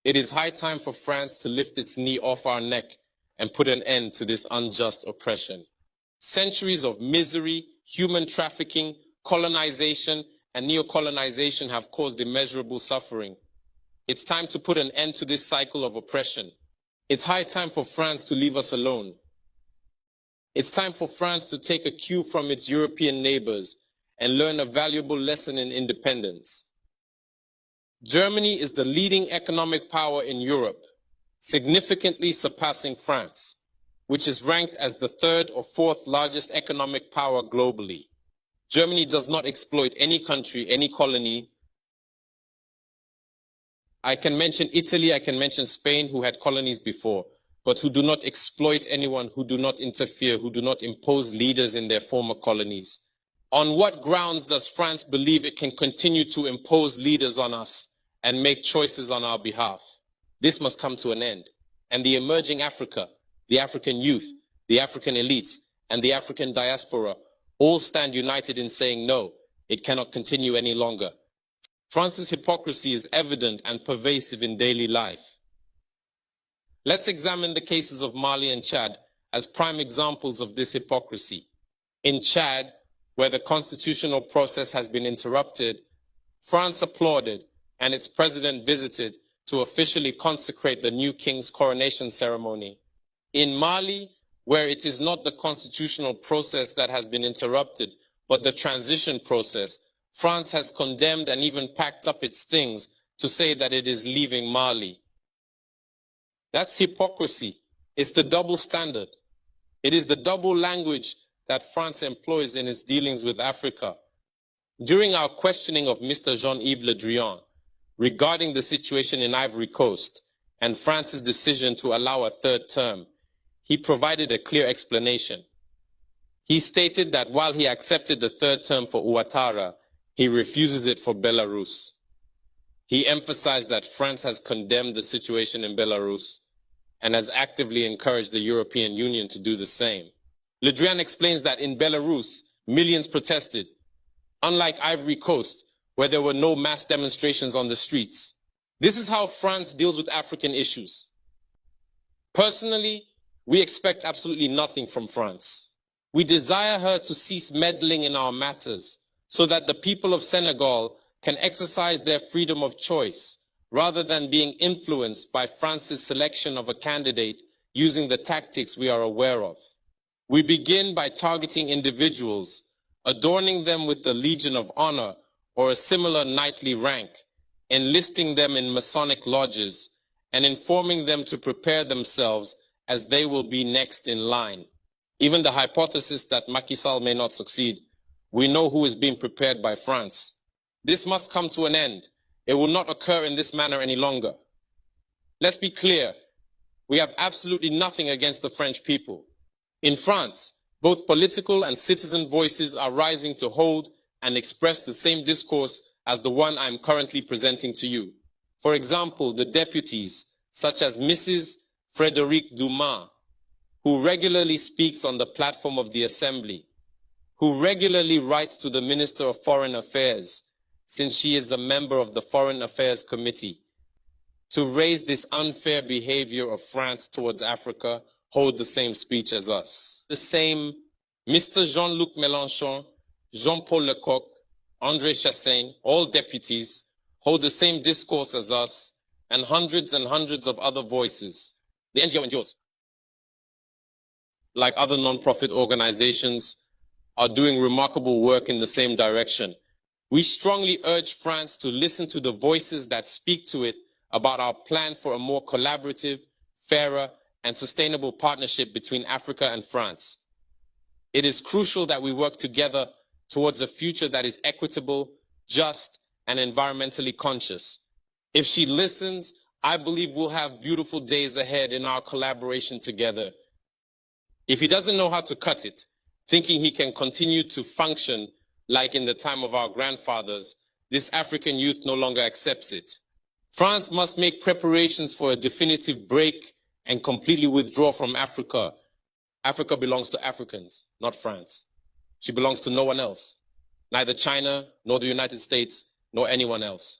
It is high time for France to lift its knee off our neck and put an end to this unjust oppression. Centuries of misery, human trafficking, colonization, and neocolonization have caused immeasurable suffering. It's time to put an end to this cycle of oppression. It's high time for France to leave us alone. It's time for France to take a cue from its European neighbors and learn a valuable lesson in independence. Germany is the leading economic power in Europe, significantly surpassing France, which is ranked as the third or fourth largest economic power globally. Germany does not exploit any country, any colony. I can mention Italy, I can mention Spain, who had colonies before, but who do not exploit anyone, who do not interfere, who do not impose leaders in their former colonies. On what grounds does France believe it can continue to impose leaders on us and make choices on our behalf? This must come to an end. And the emerging Africa, the African youth, the African elites, and the African diaspora all stand united in saying no, it cannot continue any longer. France's hypocrisy is evident and pervasive in daily life. Let's examine the cases of Mali and Chad as prime examples of this hypocrisy. In Chad, where the constitutional process has been interrupted, France applauded and its president visited to officially consecrate the new king's coronation ceremony. In Mali, where it is not the constitutional process that has been interrupted, but the transition process, France has condemned and even packed up its things to say that it is leaving Mali. That's hypocrisy. It's the double standard. It is the double language that France employs in its dealings with Africa. During our questioning of Mr. Jean-Yves Le Drian regarding the situation in Ivory Coast and France's decision to allow a third term, he provided a clear explanation. He stated that while he accepted the third term for Ouattara, he refuses it for Belarus. He emphasized that France has condemned the situation in Belarus and has actively encouraged the European Union to do the same. Le Drian explains that in Belarus, millions protested, unlike Ivory Coast, where there were no mass demonstrations on the streets. This is how France deals with African issues. Personally, we expect absolutely nothing from France. We desire her to cease meddling in our matters so that the people of Senegal can exercise their freedom of choice rather than being influenced by France's selection of a candidate using the tactics we are aware of. We begin by targeting individuals, adorning them with the Legion of Honor or a similar knightly rank, enlisting them in Masonic lodges, and informing them to prepare themselves as they will be next in line. Even the hypothesis that Macky Sall may not succeed, we know who is being prepared by France. This must come to an end. It will not occur in this manner any longer. Let's be clear. We have absolutely nothing against the French people. In France, both political and citizen voices are rising to hold and express the same discourse as the one I am currently presenting to you. For example, the deputies, such as Mrs. Frédérique Dumas, who regularly speaks on the platform of the Assembly, who regularly writes to the Minister of Foreign Affairs, since she is a member of the Foreign Affairs Committee, to raise this unfair behavior of France towards Africa, hold the same speech as us. The same Mr. Jean-Luc Mélenchon, Jean-Paul Lecoq, André Chassaigne, all deputies, hold the same discourse as us, and hundreds of other voices. The NGOs, like other non-profit organizations, are doing remarkable work in the same direction. We strongly urge France to listen to the voices that speak to it about our plan for a more collaborative, fairer, and sustainable partnership between Africa and France. It is crucial that we work together towards a future that is equitable, just, and environmentally conscious. If she listens, I believe we'll have beautiful days ahead in our collaboration together. If he doesn't know how to cut it, thinking he can continue to function like in the time of our grandfathers, this African youth no longer accepts it. France must make preparations for a definitive break and completely withdraw from Africa. Africa belongs to Africans, not France. She belongs to no one else, neither China, nor the United States, nor anyone else.